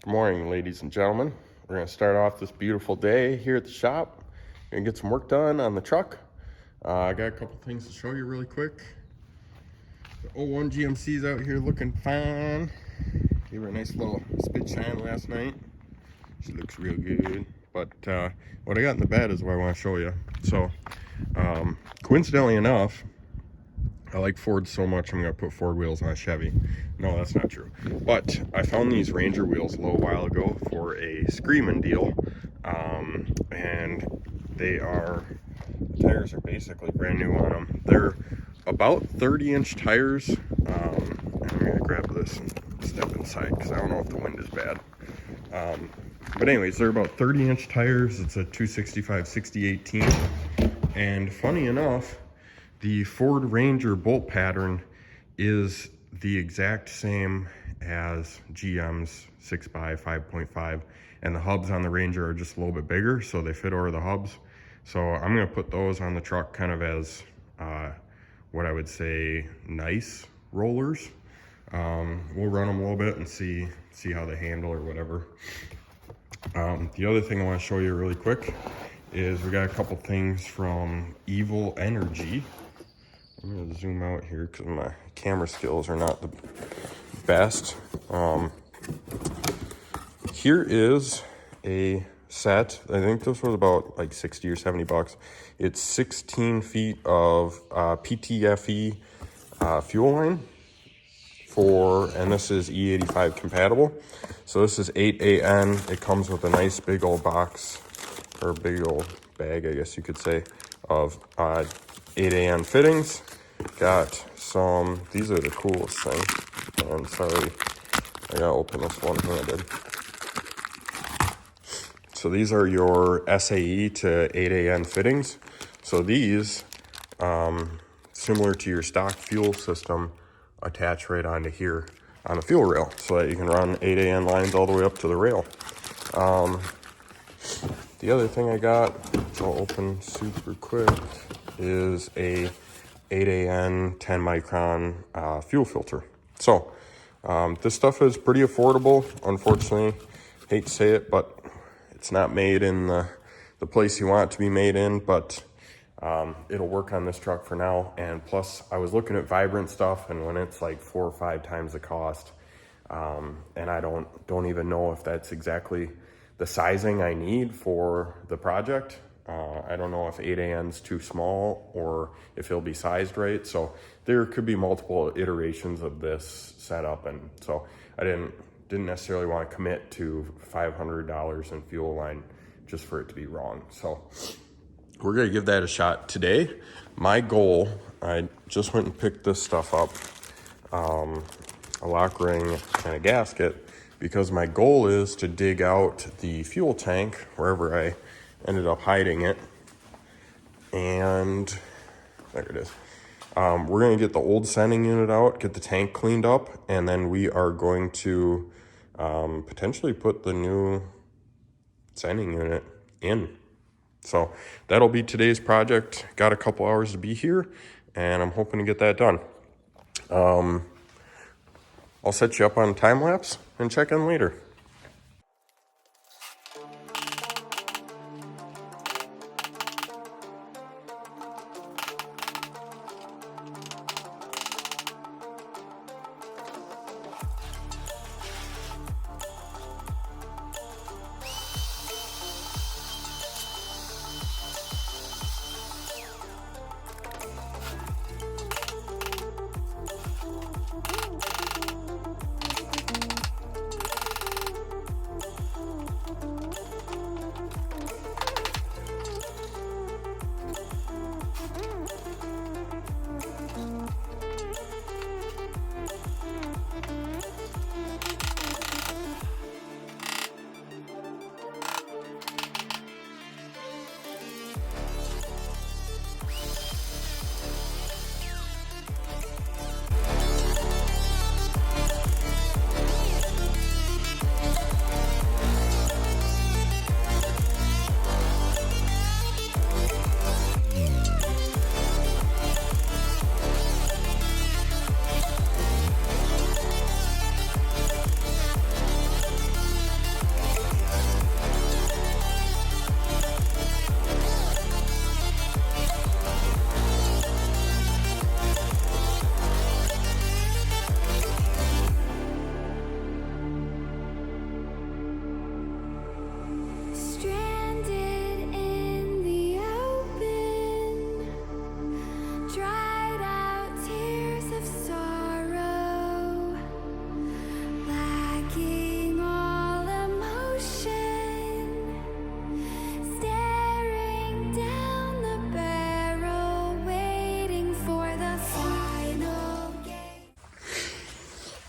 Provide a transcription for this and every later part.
Good morning, ladies and gentlemen. We're going to start off this beautiful day here at the shop. Going to get some work done on the truck. I got a couple things to show you really quick. The 01 GMC's out here looking fine. Gave her a nice little spit shine last night. She looks real good. But what I got in the bed is what I want to show you. So, coincidentally enough, I like Ford so much I'm going to put Ford wheels on a Chevy. No, that's not true. But I found these Ranger wheels a little while ago for a screaming deal. And the tires are basically brand new on them. They're about 30-inch tires. I'm going to grab this and step inside because I don't know if the wind is bad. But anyways, they're about 30-inch tires. It's a 265/60/18. And funny enough, the Ford Ranger bolt pattern is the exact same as GM's 6x 5.5, and the hubs on the Ranger are just a little bit bigger, so they fit over the hubs. So I'm going to put those on the truck kind of as what I would say nice rollers. We'll run them a little bit and see how they handle or whatever. The other thing I want to show you really quick is we got a couple things from Evil Energy. I'm going to zoom out here because my camera skills are not the best. Here is a set. I think this was about like 60 or 70 bucks. It's 16 feet of PTFE fuel line and this is E85 compatible. So this is 8AN. It comes with a nice big old box, or big old bag, I guess you could say, of 8AN fittings. Got some, these are the coolest thing. And sorry, I gotta open this one-handed. So these are your SAE to 8AN fittings. So these, similar to your stock fuel system, attach right onto here on the fuel rail so that you can run 8AN lines all the way up to the rail. The other thing I got, I'll open super quick, is a 8AN 10 micron fuel filter. So this stuff is pretty affordable. Unfortunately, hate to say it, but it's not made in the place you want it to be made in, but it'll work on this truck for now. And plus, I was looking at Vibrant stuff, and when it's like 4 or 5 times the cost, and I don't even know if that's exactly the sizing I need for the project. I don't know if 8AN's too small or if it'll be sized right. So there could be multiple iterations of this setup, and so I didn't necessarily want to commit to $500 in fuel line just for it to be wrong. So we're gonna give that a shot today. My goal, I just went and picked this stuff up, a lock ring and a gasket, because my goal is to dig out the fuel tank wherever I ended up hiding it. And there it is. We're going to get the old sending unit out, get the tank cleaned up, and then we are going to potentially put the new sending unit in. So that'll be today's project. Got a couple hours to be here, and I'm hoping to get that done. I'll set you up on time lapse and check in later.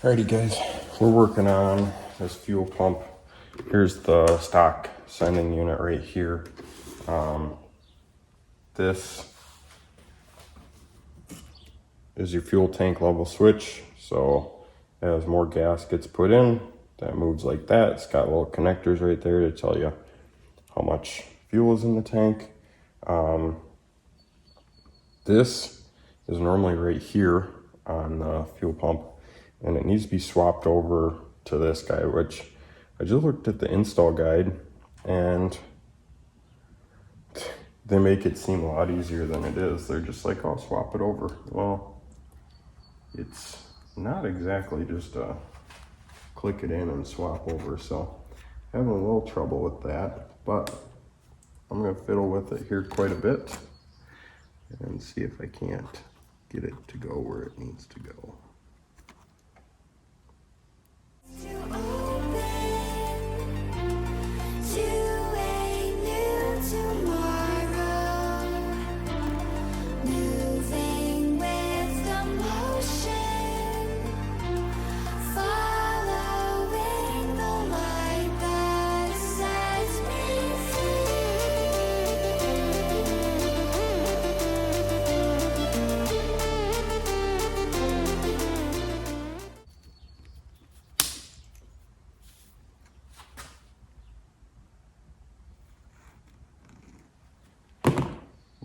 Alrighty guys, we're working on this fuel pump. Here's the stock sending unit right here. This is your fuel tank level switch. So as more gas gets put in, that moves like that. It's got little connectors right there to tell you how much fuel is in the tank. This is normally right here on the fuel pump, and it needs to be swapped over to this guy, which I just looked at the install guide and they make it seem a lot easier than it is. They're just like, oh, swap it over. Well, it's not exactly just a click it in and swap over. So having a little trouble with that, but I'm gonna fiddle with it here quite a bit and see if I can't get it to go where it needs to go.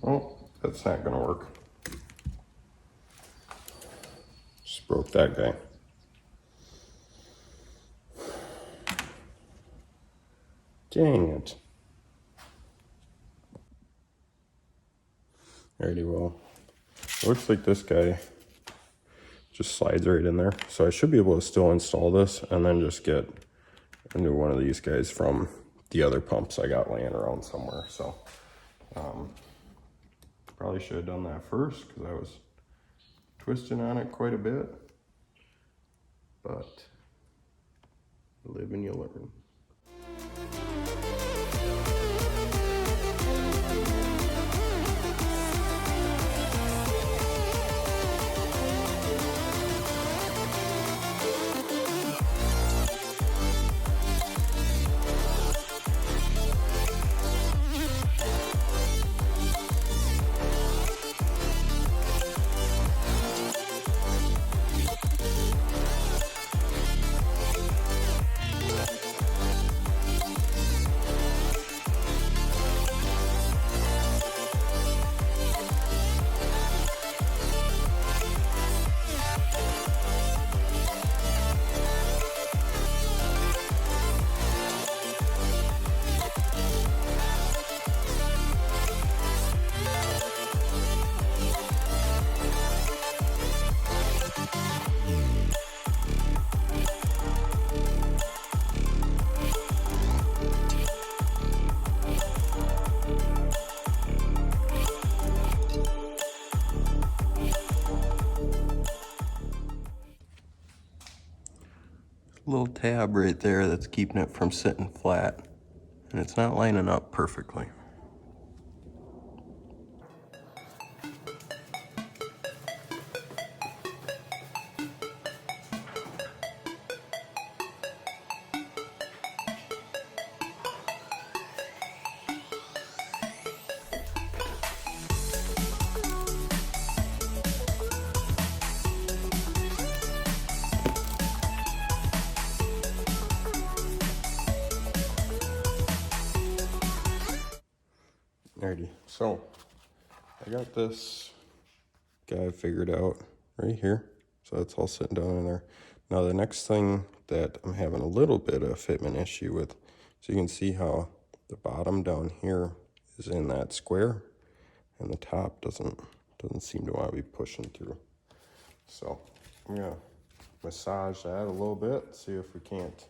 Oh, that's not gonna work. Just broke that guy. Dang it. Alrighty, well, looks like this guy just slides right in there. So I should be able to still install this and then just get a new one of these guys from the other pumps I got laying around somewhere. So probably should have done that first because I was twisting on it quite a bit, but you live and you learn. Little tab right there that's keeping it from sitting flat, and it's not lining up perfectly. Alrighty, so I got this guy figured out right here. So that's all sitting down in there. Now the next thing that I'm having a little bit of fitment issue with, so you can see how the bottom down here is in that square and the top doesn't seem to want to be pushing through. So I'm gonna massage that a little bit, see if we can't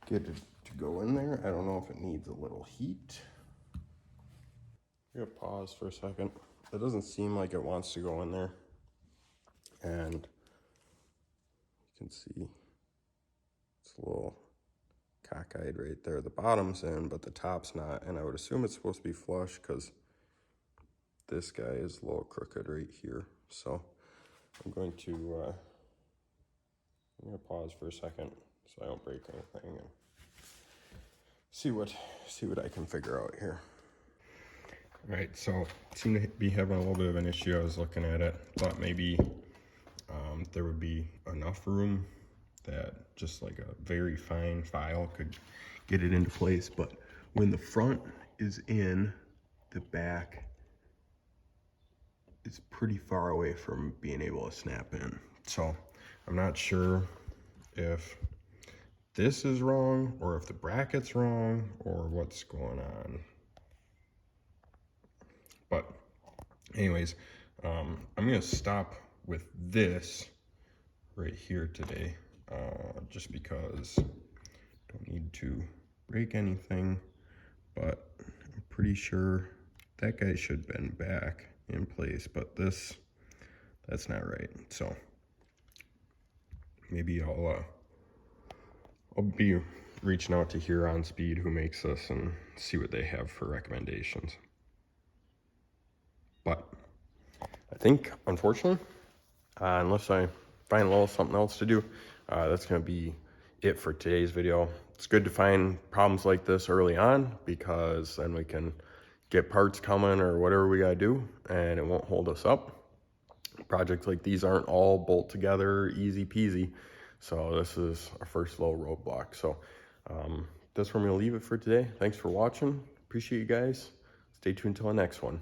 get it to go in there. I don't know if it needs a little heat. I'm gonna pause for a second. It doesn't seem like it wants to go in there. And you can see it's a little cockeyed right there. The bottom's in, but the top's not. And I would assume it's supposed to be flush because this guy is a little crooked right here. So I'm going to I'm gonna pause for a second so I don't break anything and see what I can figure out here. All right, so seem to be having a little bit of an issue. I was looking at it, thought maybe there would be enough room that just like a very fine file could get it into place, but when the front is in, the back is pretty far away from being able to snap in. So I'm not sure if this is wrong or if the bracket's wrong or what's going on. But anyways, I'm gonna stop with this right here today, just because I don't need to break anything, but I'm pretty sure that guy should have been back in place, but that's not right. So maybe I'll be reaching out to Huron Speed, who makes this, and see what they have for recommendations. But I think, unfortunately, unless I find a little something else to do, that's going to be it for today's video. It's good to find problems like this early on, because then we can get parts coming or whatever we got to do, and it won't hold us up. Projects like these aren't all bolt together easy peasy, so this is our first little roadblock. So that's where I'm going to leave it for today. Thanks for watching. Appreciate you guys. Stay tuned till the next one.